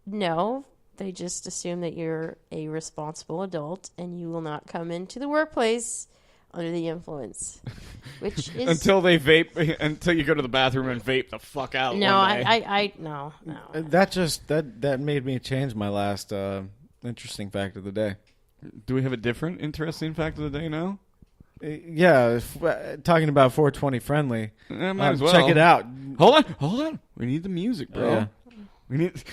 No, they just assume that you're a responsible adult and you will not come into the workplace under the influence, which is until they vape, until you go to the bathroom and vape the fuck out. no. One day. No. That made me change my last interesting fact of the day. Do we have a different interesting fact of the day now? Yeah, talking about 420 friendly. Might as well. Check it out. Hold on. We need the music, bro. Yeah. We need.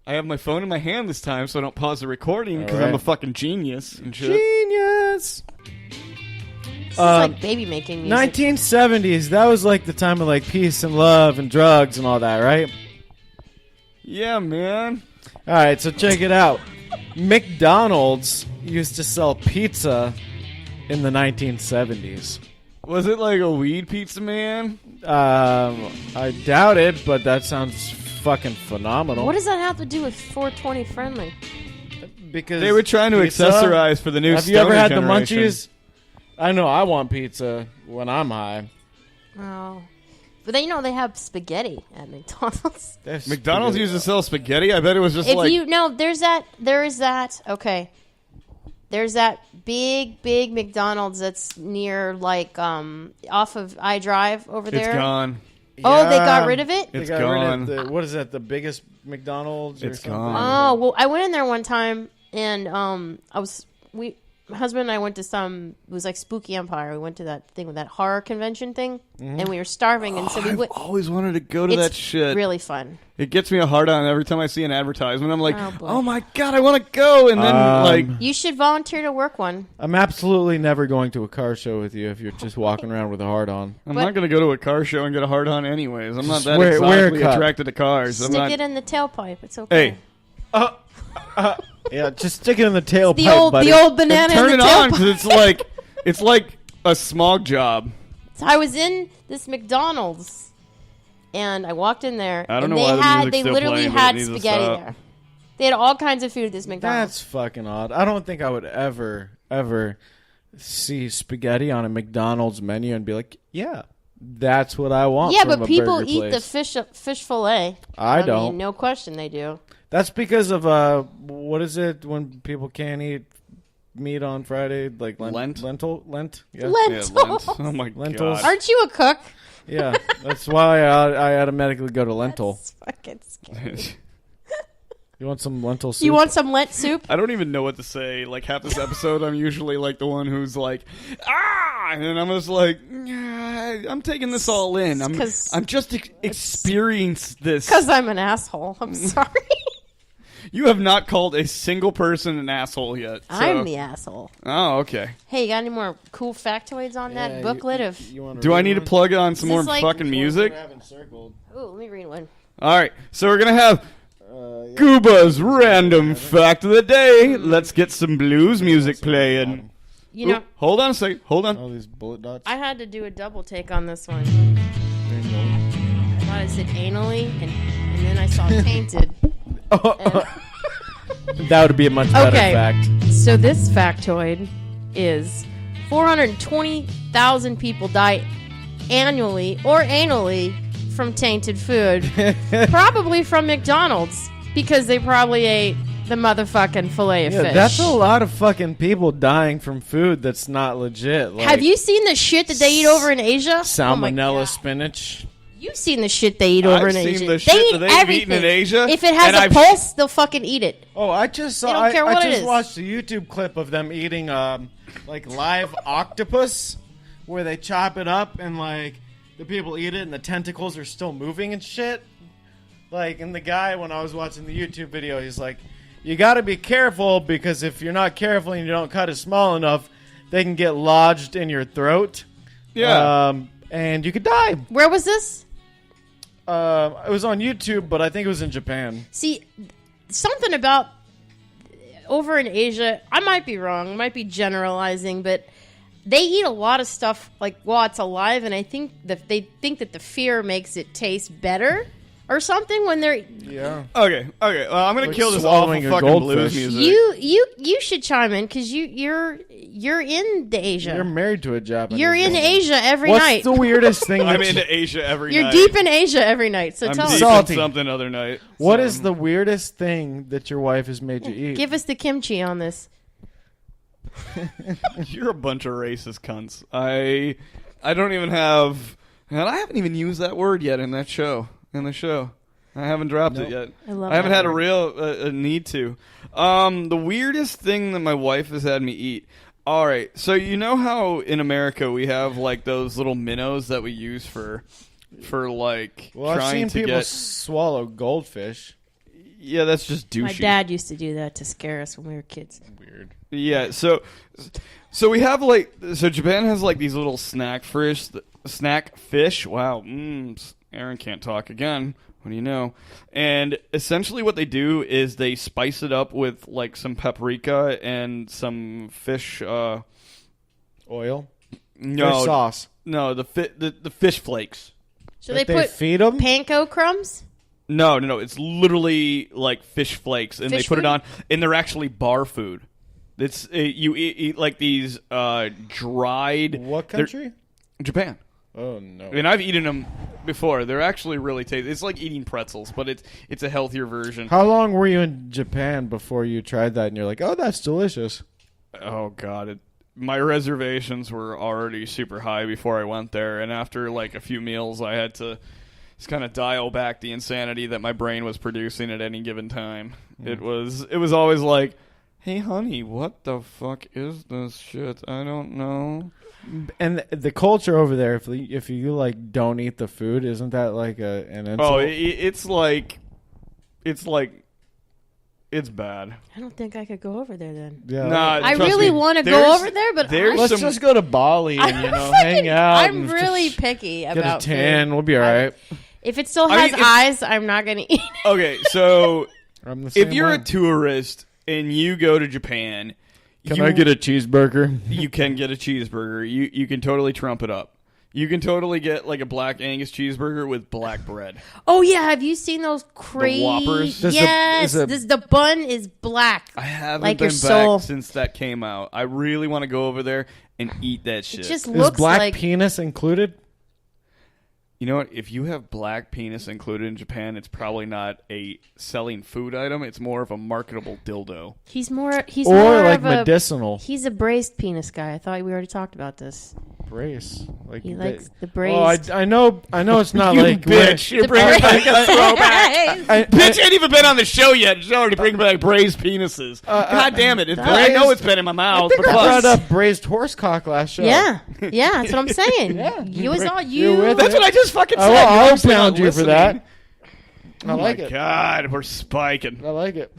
I have my phone in my hand this time, so I don't pause the recording because right. I'm a fucking genius and shit. Genius. This is like baby making music. 1970s. That was like the time of like peace and love and drugs and all that, right? Yeah, man. All right, so check it out. McDonald's used to sell pizza in the 1970s. Was it like a weed pizza, man? I doubt it, but that sounds fucking phenomenal. What does that have to do with 420 friendly? Because they were trying to pizza? accessorize for the new. Have you ever had generation. the munchies? I know I want pizza when I'm high. Oh, but they have spaghetti at McDonald's. McDonald's used to sell spaghetti. I bet it was just If like you no, there is that. Okay, there's that big McDonald's that's near like off of I Drive over there. it's gone. Oh, they got rid of it? It's They got gone. rid of what is that? The biggest McDonald's? Or It's something? gone. Oh, well, I went in there one time, and my husband and I went to it was like Spooky Empire. We went to that thing with that horror convention thing, and we were starving, and so we I've went. always wanted to go to It's that shit. really fun. It gets me a hard on every time I see an advertisement. I'm like, Oh, boy. oh my god, I want to go, and then like, You should volunteer to work one. I'm absolutely never going to a car show with you if you're just walking around with a hard on. I'm But- not going to go to a car show and get a hard on anyways. I'm not Just that wear a exotically cup. attracted to cars. I'm Stick not. it in the tailpipe. It's okay. Hey, Yeah, just stick it in the tailpipe, the old banana turn in it the on tailpipe. because it's like a smog job. So I was in this McDonald's, and I walked in there, I don't and know why the music's they still literally playing, but it had needs to spaghetti stop. there. They had all kinds of food at this McDonald's. That's fucking odd. I don't think I would ever see spaghetti on a McDonald's menu and be like, yeah, that's what I want. Yeah, from but a people burger eat place. place. the fish fillet. I mean, don't. no question they do. That's because of what is it when people can't eat meat on Friday? Like Lent? Lent. Yeah. Lentils. Yeah, Lent. Oh my Lentils. god. Aren't you a cook? Yeah, that's why I automatically go to lentil. That's fucking scary. You want some lentil soup? You want some Lent soup? I don't even know what to say. Like half this episode, I'm usually like the one who's like, and I'm just like, I'm taking this all in. I'm just experienced this. Because I'm an asshole. I'm sorry. You have not called a single person an asshole yet. So. I'm the asshole. Oh, okay. Hey, you got any more cool factoids on that booklet of... Do I need to plug on some Is more this like- fucking music? Ooh, let me read one. All right, so we're gonna have Guba's random fact of the day. Let's get some blues music playing. You know, Hold on a second. Hold on. All these bullet dots. I had to do a double take on this one. I thought I said anally, and then I saw tainted. That would be a much better Okay. fact. So this factoid is 420,000 people die annually or anally from tainted food. Probably from McDonald's, because they probably ate the motherfucking fillet of Yeah, fish. that's a lot of fucking people dying from food that's not legit. Like Have you seen the shit that they eat over in Asia? Oh my salmonella God. spinach? You've seen the shit they eat over I've in seen Asia. the shit eat that they've everything. eaten in Asia, If it has and a I've- pulse, they'll fucking eat it. Oh, I just saw. They don't care what I it just is. watched a YouTube clip of them eating like live octopus, where they chop it up and like the people eat it and the tentacles are still moving and shit. Like, and the guy, when I was watching the YouTube video, he's like, "You got to be careful because if you're not careful and you don't cut it small enough, they can get lodged in your throat. Yeah. And you could die." Where was this? It was on YouTube, but I think it was in Japan. See, something about over in Asia, I might be wrong, I might be generalizing, but they eat a lot of stuff like while it's alive, and I think that they think that the fear makes it taste better. or something when they're. Yeah. Okay. Well, I'm gonna Like kill this awful swallowing a fucking blues goldfish. music. You should chime in because you're in the Asia. You're married to a Japanese. You're in woman. Asia every What's night. the weirdest thing? I'm that into Asia every You're night. deep in Asia every night. So I'm tell deep us. in Salty. something other night. What So- is the weirdest thing that your wife has made you eat? Give us the kimchi on this. You're a bunch of racist cunts. I don't even have, and I haven't even used that word yet in that show. In the show, I haven't dropped it yet. I haven't that had word. a real a need to. The weirdest thing that my wife has had me eat. All right, so you know how in America we have like those little minnows that we use for like Well, I've trying seen to people get. swallow goldfish. Yeah, that's just douchey. My dad used to do that to scare us when we were kids. Weird. Yeah, so we have Japan has like these little snack fish. Wow, Aaron can't talk again. What do you know? And essentially, what they do is they spice it up with like some paprika and some fish. Oil. No Fish sauce. No, the fish flakes. So That they put feed them. panko crumbs. No. It's literally like fish flakes, and Fish they put it food? on, and they're actually bar food. It's you eat like these dried. What they're- country? Japan. Oh no. And I've eaten them before. They're actually really tasty. It's like eating pretzels, but it's a healthier version. How long were you in Japan before you tried that and you're like, oh, that's delicious? Oh God, my reservations were already super high before I went there, and after like a few meals, I had to just kind of dial back the insanity that my brain was producing at any given time. It was always like, hey honey, what the fuck is this shit? I don't know. And the culture over there, if you like don't eat the food, isn't that like an insult? Oh, it's bad. I don't think I could go over there then. yeah. Nah, I trust really me, want to go there's- over there, but there's Let's some- just go to Bali and hang out. I'm and really just picky get about a tan. food. We'll be all right. If it still I has mean, if- eyes, I'm not gonna eat. Okay, so I'm the if same you're way. a tourist and you go to Japan, Can I get a cheeseburger? You can get a cheeseburger. You can totally trump it up. You can totally get like a black Angus cheeseburger with black bread. Oh yeah, have you seen those crazy? Whoppers? Yes, the bun is black. I haven't Like been your soul. back since that came out. I really want to go over there and eat that shit. It just Is looks black like penis included? You know what? If you have black penis included in Japan, it's probably not a selling food item. It's more of a marketable dildo. he's more Or like of a, medicinal? He's a braised penis guy. I thought we already talked about this. Brace. Like He they- likes the Oh, braised. I know it's not You like bitch. You're the bringing back a braised- throwback. Bitch ain't even been on the show yet. She's already bringing back braised penises. God damn it. I know it's been in my mouth. I But brought plus, up braised horsecock last show. Yeah, that's what I'm saying. Yeah. You was all You're you. with that's what I just fucking said. I'll You're obviously not pound you for listening. that. I Oh like my it. God, we're spiking. I like it.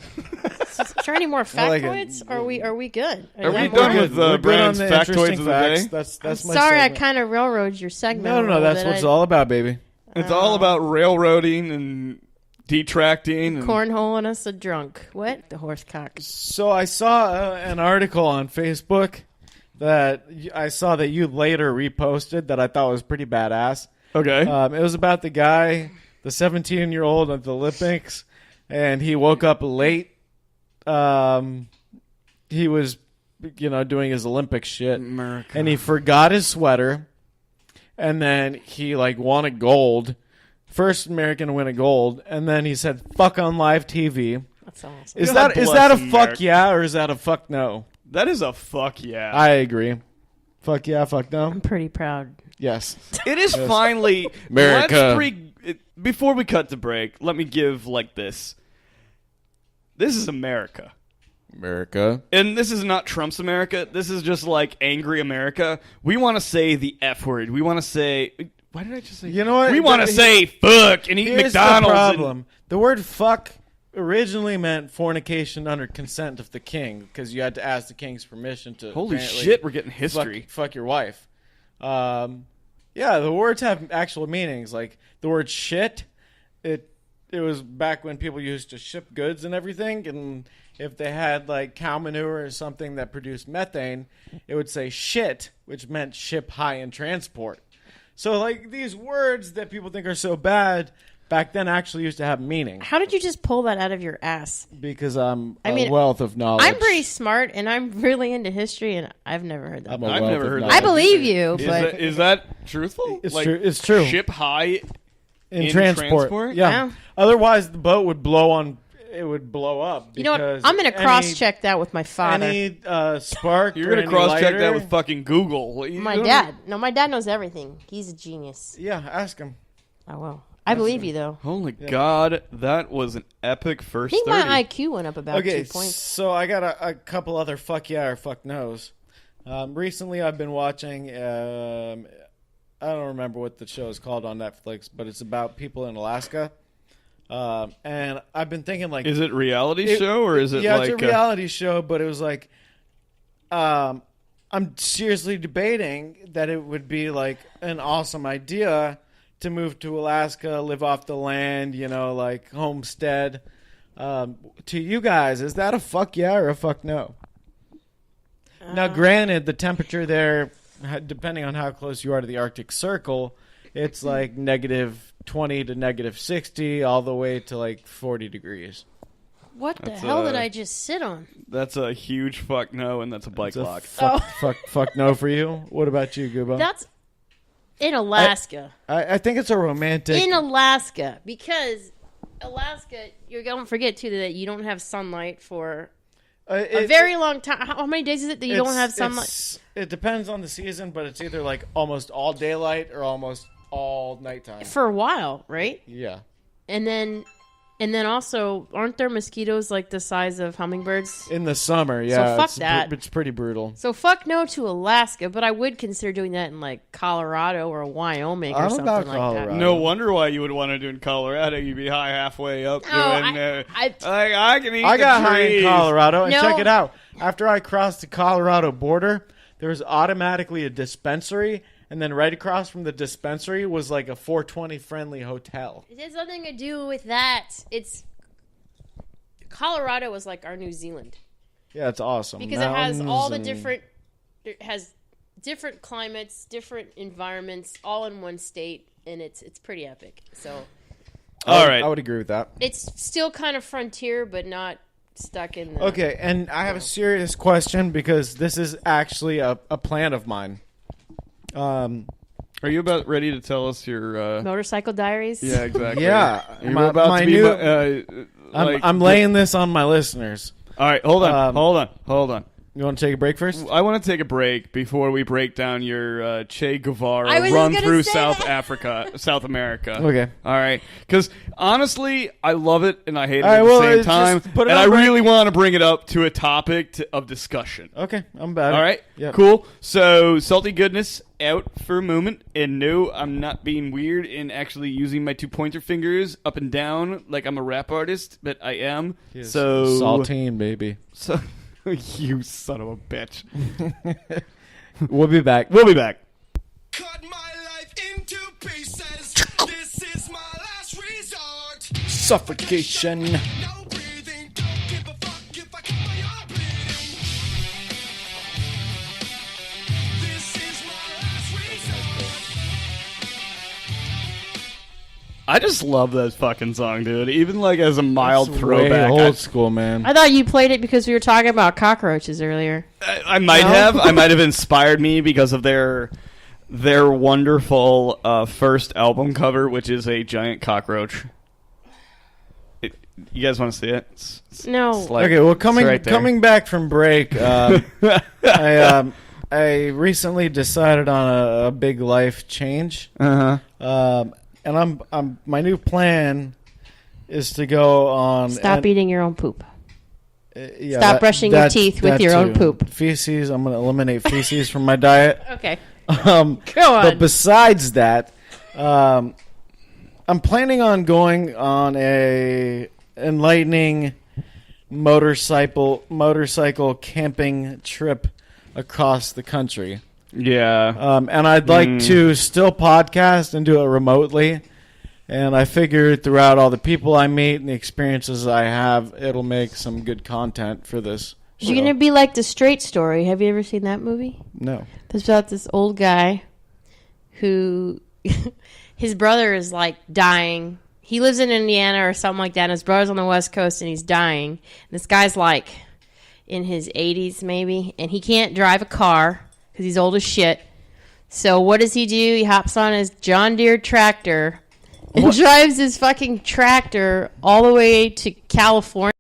Is there any more I like it. factoids? Are we good? Are we that done more? with We're good Brandon's on the factoids interesting of the facts. day? That's I'm my sorry, segment. I kind of railroaded your segment. No, a little that's bit. what it's all about, baby. It's all about railroading and detracting. And Cornholing us a drunk. What? The horse cock. So I saw an article on Facebook that I saw that you later reposted that I thought was pretty badass. Okay. It was about the guy, the 17-year-old at the Olympics, and he woke up late. He was, doing his Olympic shit, America. and he forgot his sweater, and then he won a gold, first American to win a gold, and then he said "fuck" on live TV. That's awesome. Is God that is bless that a America. fuck yeah or is that a fuck no? That is a fuck yeah. I agree. Fuck yeah, fuck no. I'm pretty proud. Yes. It is finally America. Before we cut to break, let me give this. This is America. America. And this is not Trump's America. This is just angry America. We want to say the F word. We want to say. Why did I just say? You know what? We want to say fuck and eat Here's McDonald's. the problem. The word fuck originally meant fornication under consent of the king because you had to ask the king's permission to. Holy apparently shit, we're getting history. Fuck your wife. Yeah, the words have actual meanings. Like the word shit, it was back when people used to ship goods and everything, and if they had cow manure or something that produced methane, it would say shit, which meant ship high in transport. So these words that people think are so bad, back then actually used to have meaning. How did you just pull that out of your ass? Because I'm a wealth of knowledge. I'm pretty smart, and I'm really into history, and I've never heard that. I've never heard that. I believe you, but Is that truthful? It's true. It's true. Ship high in transport. Yeah. Otherwise, the boat would blow on. It would blow up. You know what? I'm going to cross-check that with my father. Any spark. You're going to cross-check that with fucking Google. My dad. No, my dad knows everything. He's a genius. Yeah, ask him. I will. I believe you, though. Holy God, that was an epic first I think 30. my IQ went up about 2 points. So I got a couple other fuck yeah or fuck no's. Recently, I've been watching. I don't remember what the show is called on Netflix, but it's about people in Alaska. And I've been thinking, like, is it reality show or is it like it's a reality show? But it was like, I'm seriously debating that it would be like an awesome idea to move to Alaska, live off the land, like homestead. To you guys, is that a fuck yeah or a fuck no? Now, granted, the temperature there, depending on how close you are to the Arctic Circle, it's like negative 20 to negative 60, all the way to like 40 degrees. What the hell did I just sit on? That's a huge fuck no, and that's a bike lock. Fuck no for you. What about you, Guba? That's in Alaska. I think it's a romantic. In Alaska, because Alaska, you don't forget too that you don't have sunlight for a very long time. How many days is it that you don't have sunlight? It depends on the season, but it's either like almost all daylight or almost all nighttime. For a while, right? Yeah. And then also, aren't there mosquitoes like the size of hummingbirds? In the summer, yeah. So fuck that. It's pretty brutal. So fuck no to Alaska, but I would consider doing that in like Colorado or Wyoming or something like that. No wonder why you would want to do it in Colorado. You'd be high halfway up doing. I can eat. I got high in Colorado, and check it out. After I crossed the Colorado border, there was automatically a dispensary. And then right across from the dispensary was like a 420 friendly hotel. It has nothing to do with that. Colorado is like our New Zealand. Yeah, it's awesome. Because it has all the different, it has different climates, different environments, all in one state, and it's pretty epic. So, all right, I would agree with that. It's still kind of frontier, but not stuck in the... Okay, and I have a serious question because this is actually a plan of mine. Are you about ready to tell us your motorcycle diaries? Yeah, exactly. Yeah, I'm laying this on my listeners. All right, hold on. You want to take a break first? I want to take a break before we break down your Che Guevara run through South America. Okay. All right. Because honestly, I love it and I hate it at the same time. And I really want to bring it up to a topic of discussion. Okay, I'm bad. All right. Yep. Cool. So, Salty Goodness out for a moment. And no, I'm not being weird in actually using my 2 pointer fingers up and down like I'm a rap artist, but I am. Yes. So Saltine, baby. So. You son of a bitch. We'll be back. Cut my life into pieces. This is my last resort. Suffocation. No breathing. Don't give a fuck if I cut my arm bleeding. This is my last resort. I just love that fucking song, dude. Even like as a mild throwback. Way old school, man. I thought you played it because we were talking about cockroaches earlier. I might have. I might have inspired me because of their wonderful first album cover, which is a giant cockroach. You guys want to see it? No. Like, okay, well, coming back from break, I recently decided on a big life change. And my new plan is to go on. Stop eating your own poop. Yeah, Stop brushing your teeth with your own poop. Feces. I'm going to eliminate feces from my diet. Okay. Go on. But besides that, I'm planning on going on a enlightening motorcycle camping trip across the country. Yeah. And I'd like to still podcast and do it remotely. And I figured throughout all the people I meet and the experiences I have, it'll make some good content for this show. You're going to be like The Straight Story. Have you ever seen that movie? No. It's about this old guy who... his brother is like dying. he lives in Indiana or something like that, and his brother's on the West Coast, and he's dying. And this guy's like in his 80s maybe, and he can't drive a car because he's old as shit. So what does he do? He hops on his John Deere tractor and drives his fucking tractor all the way to California.